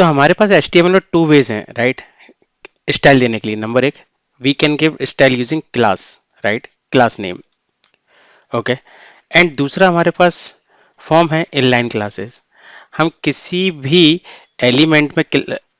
तो हमारे पास HTML में टू वेज हैं, राइट, स्टाइल देने के लिए। नंबर एक, we can give style using class, right, class name, okay. And दूसरा हमारे पास फॉर्म है इनलाइन क्लासेस। हम किसी भी एलिमेंट में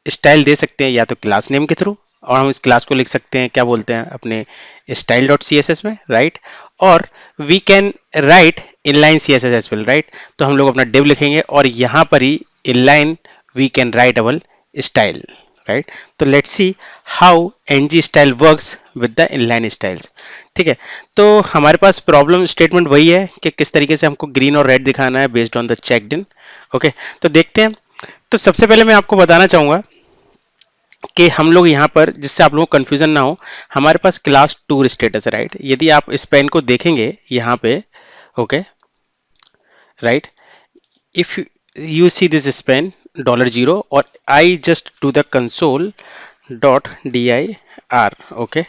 स्टाइल दे सकते हैं, या तो क्लास नेम के थ्रू, और हम इस क्लास को लिख सकते हैं, क्या बोलते हैं, अपने style dot C S S में, राइट। और we can write inline C S S as well, right. तो हम लोग अपना डिव लिखेंगे और यहाँ पर ही inline we can write our style, right. तो let's see how ng style works with the inline styles. ठीक है, तो हमारे पास प्रॉब्लम स्टेटमेंट वही है कि किस तरीके से हमको ग्रीन और रेड दिखाना है based on the checked in. Okay, तो देखते हैं। तो सबसे पहले मैं आपको बताना चाहूंगा कि हम लोग यहाँ पर, जिससे आप लोगों को कंफ्यूजन ना हो, हमारे पास क्लास टूर स्टेटस है, राइट। यदि आप इस पेन को देखेंगे यहाँ पे, okay, right, if you see this span $0 और I just do the console dot dir, okay,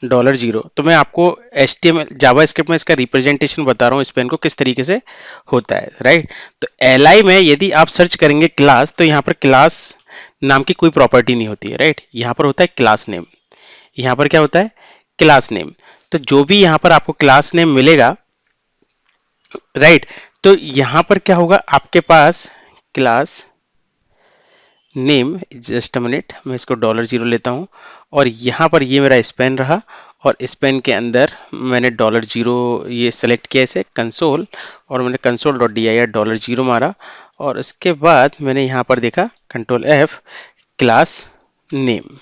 $0। तो मैं आपको HTML जावा स्क्रिप्ट में इसका रिप्रेजेंटेशन बता रहा हूँ स्पेन को किस तरीके से होता है, राइट। तो li में यदि आप सर्च करेंगे क्लास, तो यहाँ पर क्लास नाम की कोई प्रॉपर्टी नहीं होती है, राइट। यहाँ पर होता है क्लास नेम। यहाँ पर क्या होता है, क्लास नेम। तो जो भी यहाँ पर आपको क्लास नेम मिलेगा, राइट, तो यहां पर क्या होगा, आपके पास class name, just a minute, मैं इसको $0 लेता हूं, और यहां पर ये मेरा स्पेन रहा, और स्पेन के अंदर मैंने $0 ये सेलेक्ट किया इसे कंसोल, और मैंने कंसोल डॉट dir $0 मारा, और उसके बाद मैंने यहां पर देखा control F, class name,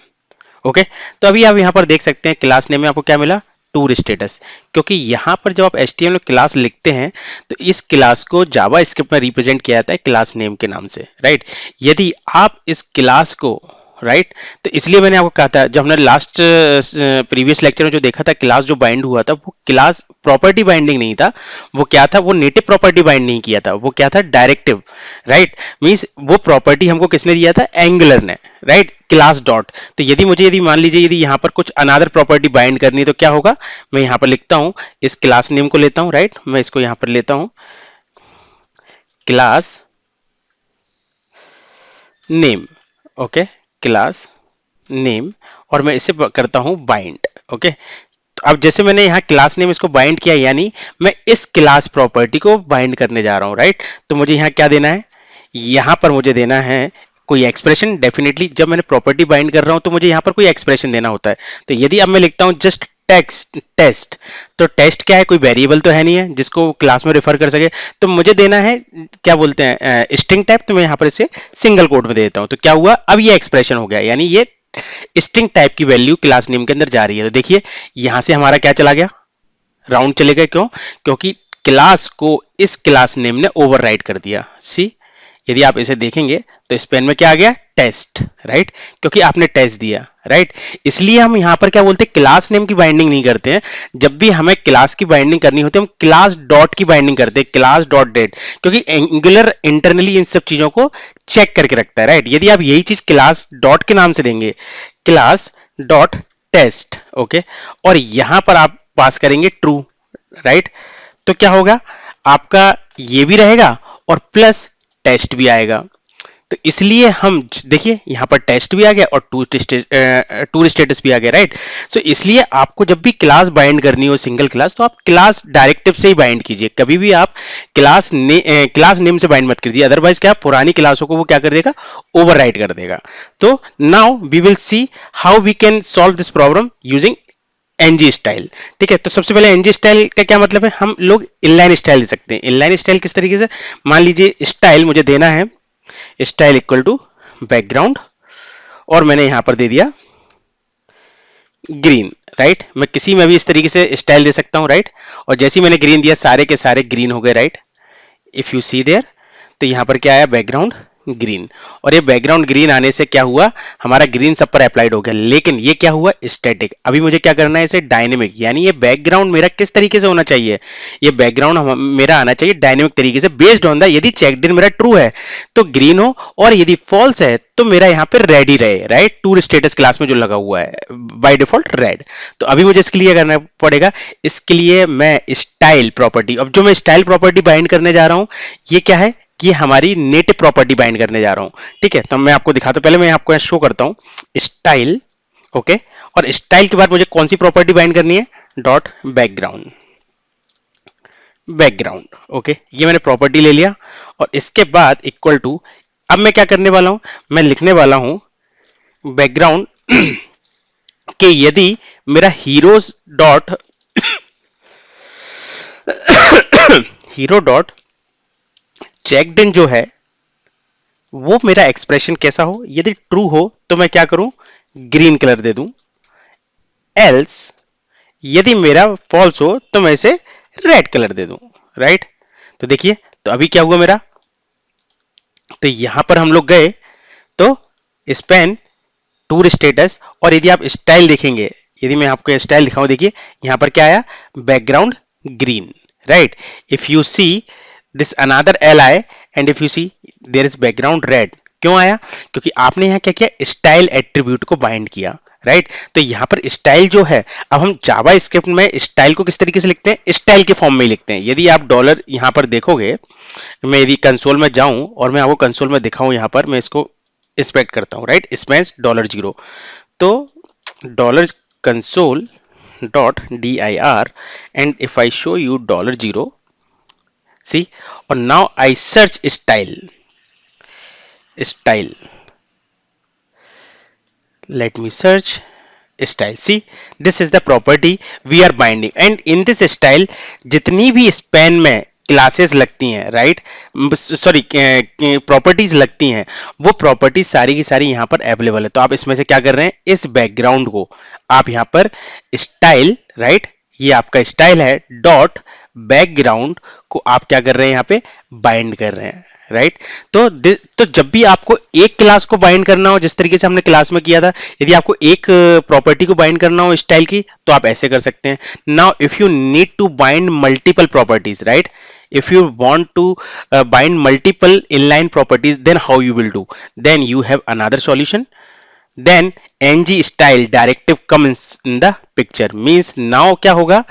okay. तो अभी आप यहां पर देख सकते हैं क्लास नेम में आपको क्या मिला, टूर स्टेटस। क्योंकि यहां पर जब आप HTML में क्लास लिखते हैं तो इस क्लास को जावा स्क्रिप्ट में रिप्रेजेंट किया जाता है क्लास नेम के नाम से, राइट। यदि आप इस क्लास को, राइट, तो इसलिए मैंने आपको कहा था, जब हमने लास्ट प्रीवियस लेक्चर में जो देखा था, क्लास जो बाइंड हुआ था वो क्लास प्रॉपर्टी बाइंडिंग नहीं था, वो क्या था, वो नेटिव प्रॉपर्टी बाइंड नहीं किया था, वो क्या था, डायरेक्टिव, राइट। मींस वो प्रॉपर्टी हमको किसने दिया था, एंगुलर ने, राइट, क्लास डॉट। तो यदि मान लीजिए यदि यहाँ पर कुछ अनदर प्रॉपर्टी बाइंड करनी है तो क्या होगा, मैं यहाँ पर लिखता हूँ, इस क्लास नेम को लेता हूँ, राइट, मैं इसको यहाँ पर लेता हूँ class name, okay, class name, और मैं इसे करता हूं बाइंड, ओके। तो अब जैसे मैंने यहाँ क्लास नेम इसको बाइंड किया, यानी मैं इस क्लास प्रॉपर्टी को बाइंड करने जा रहा हूं, राइट। तो मुझे यहाँ क्या देना है, यहाँ पर मुझे देना है कोई एक्सप्रेशन। डेफिनेटली जब मैंने प्रॉपर्टी बाइंड कर रहा हूं तो मुझे यहाँ पर कोई एक्सप्रेशन देना होता है। तो यदि अब मैं लिखता हूं जस्ट टेस्ट, तो टेस्ट क्या है, कोई वेरिएबल तो है नहीं है जिसको क्लास में रेफर कर सके, तो मुझे देना है, क्या बोलते हैं, स्ट्रिंग टाइप। तो मैं यहाँ पर इसे सिंगल कोट में दे देता हूं। तो क्या हुआ, अब ये एक्सप्रेशन हो गया, यानी ये स्ट्रिंग टाइप की वैल्यू क्लास नेम के अंदर जा रही है। तो देखिए यहां से हमारा क्या चला गया, राउंड चले गए। क्यों, क्योंकि क्लास को इस क्लास नेम ने ओवरराइड कर दिया। सी, यदि आप इसे देखेंगे तो इस पेन में क्या आ गया, टेस्ट, राइट, क्योंकि आपने टेस्ट दिया, राइट। इसलिए हम यहां पर क्या बोलते हैं, क्लास नेम की बाइंडिंग नहीं करते हैं। जब भी हमें क्लास की बाइंडिंग करनी होती है हम क्लास डॉट की बाइंडिंग करते हैं, क्लास डॉट डेट, क्योंकि एंगुलर इंटरनली इन सब चीजों को चेक करके रखता है, राइट। यदि आप यही चीज क्लास डॉट के नाम से देंगे, क्लास डॉट टेस्ट, ओके, और यहां पर आप पास करेंगे ट्रू, राइट, तो क्या होगा, आपका ये भी रहेगा और प्लस टेस्ट भी आएगा। तो इसलिए हम देखिए यहां पर टेस्ट भी आ गया और टूर स्टेटस भी आ गया, राइट। सो इसलिए आपको जब भी क्लास बाइंड करनी हो सिंगल क्लास, तो आप क्लास डायरेक्टिव से ही बाइंड कीजिए, कभी भी आप क्लास नेम से बाइंड मत कीजिए, अदरवाइज क्या पुरानी क्लासों को वो क्या कर देगा, ओवरराइड कर देगा। तो now we will see how we can solve this problem using ng style. ठीक है, तो सबसे पहले ng स्टाइल का क्या मतलब है, हम लोग इनलाइन स्टाइल दे सकते हैं। इनलाइन स्टाइल किस तरीके से, मान लीजिए स्टाइल मुझे देना है, स्टाइल इक्वल टू बैकग्राउंड, और मैंने यहां पर दे दिया ग्रीन, राइट। मैं किसी में भी इस तरीके से स्टाइल दे सकता हूं, राइट। और जैसे ही मैंने ग्रीन दिया सारे के सारे ग्रीन हो गए, right. If you see there, तो यहां पर क्या आया, बैकग्राउंड ग्रीन, और ये बैकग्राउंड ग्रीन आने से क्या हुआ, हमारा ग्रीन सब पर अप्लाइड हो गया। लेकिन ये क्या हुआ, स्टैटिक। अभी मुझे क्या करना है, इसे डायनेमिक, यानी ये बैकग्राउंड मेरा किस तरीके से होना चाहिए, ये बैकग्राउंड मेरा आना चाहिए डायनेमिक तरीके से, बेस्ड ऑन द, यदि चेक्ड इन मेरा ट्रू है तो ग्रीन हो, और यदि फॉल्स है तो मेरा यहाँ पे रेड ही रहे, राइट। टूर स्टेटस क्लास में जो लगा हुआ है बाय डिफॉल्ट रेड। तो अभी मुझे इसके लिए करना पड़ेगा, इसके लिए मैं स्टाइल प्रॉपर्टी, अब जो मैं स्टाइल प्रॉपर्टी बाइंड करने जा रहा हूं ये क्या है, कि हमारी नेटिव प्रॉपर्टी बाइंड करने जा रहा हूं। ठीक है, तो मैं आपको दिखाता हूं, पहले मैं आपको शो करता हूं स्टाइल। ओके, और स्टाइल के बाद मुझे कौन सी प्रॉपर्टी बाइंड करनी है, डॉट बैकग्राउंड। बैकग्राउंड, ओके, ये मैंने प्रॉपर्टी ले लिया और इसके बाद इक्वल टू, अब मैं क्या करने वाला हूं, मैं लिखने वाला हूं बैकग्राउंड कि यदि मेरा heroes dot hero dot checked in जो है वो मेरा एक्सप्रेशन कैसा हो, यदि ट्रू हो तो मैं क्या करूं, ग्रीन कलर दे दूं, एल्स यदि मेरा फॉल्स हो तो मैं इसे रेड कलर दे दूं। राइट, तो देखिए, तो अभी क्या हुआ मेरा, तो यहां पर हम लोग गए तो स्पेन टूर स्टेटस, और यदि आप स्टाइल देखेंगे, यदि मैं आपको स्टाइल दिखाऊं, देखिए यहां पर क्या आया, background green. Right, if you see this another L I and if you see there is background red, क्यों आया, क्योंकि आपने यहां क्या किया, स्टाइल एट्रीब्यूट को बाइंड किया। राइट, तो यहां पर स्टाइल जो है, अब हम जावा स्क्रिप्ट में स्टाइल को किस तरीके से लिखते हैं, स्टाइल के फॉर्म में ही लिखते हैं। यदि आप डॉलर यहां पर देखोगे, मैं यदि कंसोल में जाऊं और मैं आपको कंसोल में दिखाऊं, यहां पर मैं इसको इंस्पेक्ट करता हूं, राइट, स्पेस डॉलर जीरो, तो dollar console dot D I R and if I show you dollar zero, see, और now I search style, style, let me search style, see this is the property we are binding and in this style जितनी भी span में classes लगती हैं, right, sorry properties लगती हैं, वो properties सारी की सारी यहाँ पर अवेलेबल है। तो आप इसमें से क्या कर रहे हैं, इस बैकग्राउंड को आप यहाँ पर स्टाइल, राइट, ये आपका स्टाइल है, डॉट बैकग्राउंड को आप क्या कर रहे हैं, यहाँ पे बाइंड कर रहे हैं। राइट, तो जब भी आपको एक क्लास को बाइंड करना हो, जिस तरीके से हमने क्लास में किया था, यदि आपको एक प्रॉपर्टी को बाइंड करना हो स्टाइल की, तो आप ऐसे कर सकते हैं। Now if you need to bind multiple properties, right, if you want to bind multiple inline properties, then how you will do, then you have another solution, then ng style directive comes in the picture, means now क्या होगा,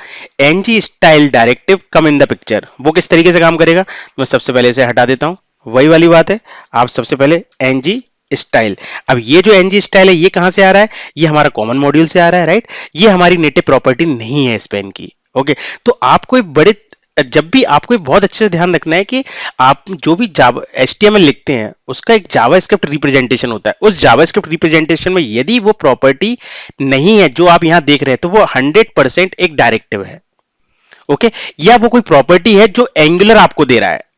ng style directive come in the picture, वो किस तरीके से काम करेगा, मैं सबसे पहले इसे हटा देता हूं, वही वाली बात है, आप सबसे पहले ng स्टाइल, अब ये जो ng स्टाइल है ये कहां से आ रहा है, ये हमारा कॉमन मॉड्यूल से आ रहा है। राइट, ये हमारी नेटिव प्रॉपर्टी नहीं है स्पेन की। ओके, तो आपको एक बड़े, जब भी आपको बहुत अच्छे से ध्यान रखना है कि आप जो भी जावा HTML लिखते हैं उसका एक जावास्क्रिप्ट रिप्रेजेंटेशन होता है, उस जावास्क्रिप्ट रिप्रेजेंटेशन में यदि वो प्रॉपर्टी नहीं है जो आप यहां देख रहे हैं, तो वो 100% एक डायरेक्टिव है। ओके, या वो कोई प्रॉपर्टी है जो एंगुलर आपको दे रहा है,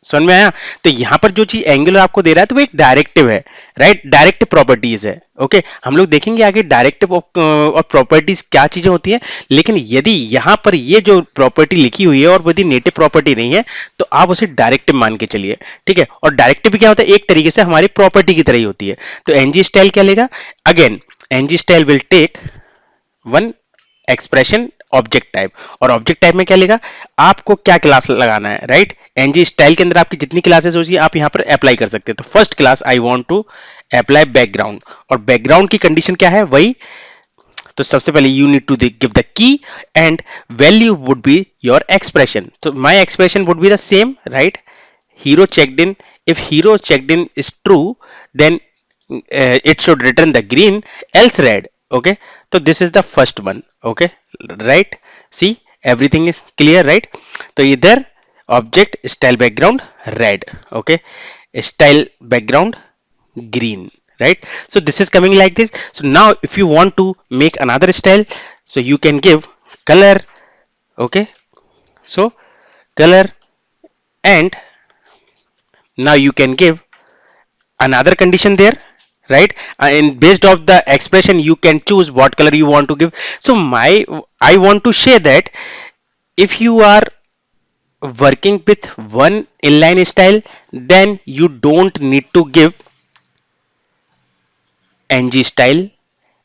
समझ में आया, तो यहां पर जो चीज एंगुलर आपको दे रहा है तो वो एक डायरेक्टिव है। राइट, डायरेक्टिव प्रॉपर्टीज है। ओके, हम लोग देखेंगे आगे डायरेक्टिव और प्रॉपर्टीज क्या चीजें होती हैं, लेकिन यदि यहां पर ये जो प्रॉपर्टी लिखी हुई है और यदि नेटिव प्रॉपर्टी नहीं है तो आप उसे डायरेक्टिव मान के चलिए। ठीक है, और डायरेक्टिव क्या होता है, एक तरीके से हमारी प्रॉपर्टी की तरह ही होती है। तो एनजी स्टाइल क्या लेगा, again NG style will take one expression object type, और ऑब्जेक्ट टाइप में क्या लेगा, आपको क्या क्लास लगाना है। राइट, एनजी स्टाइल के अंदर आपकी जितनी क्लासेस होती है आप यहां पर अप्लाई कर सकते हैं। तो first class I want to apply background, और बैकग्राउंड की कंडीशन क्या है, वही, तो सबसे पहले you need to give the key and value would be your expression, तो my expression would be the same. Right, hero checked in, if hero checked in is true then it should return the green, else red. Okay, so this is the first one. Okay, right, see everything is clear, right, so either object style background red, okay, style background green, right, so this is coming like this. So now if you want to make another style, so you can give color. Okay, so color, and now you can give another condition there. Right, and based of the expression you can choose what color you want to give. So I want to say that if you are working with one inline style, then you don't need to give ng style.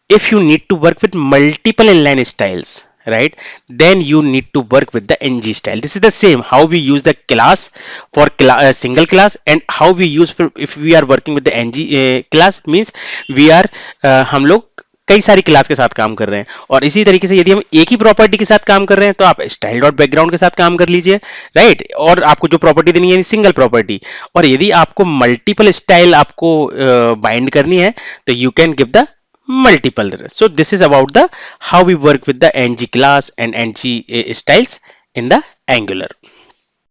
If you need to work with multiple inline styles, right, then you need to work with the ng style. This is the same how we use the class for single class, and how we use for if we are working with the ng class, means we are हम लोग कई सारी class के साथ काम कर रहे हैं। और इसी तरीके से यदि हम एक ही प्रॉपर्टी के साथ काम कर रहे हैं तो आप स्टाइल डॉट बैकग्राउंड के साथ काम कर लीजिए, राइट। और आपको जो प्रॉपर्टी देनी है सिंगल प्रॉपर्टी। और यदि आपको मल्टीपल स्टाइल आपको बाइंड करनी है तो you can give the multiple. So this is about the how we work with the ng class and ng styles in the Angular.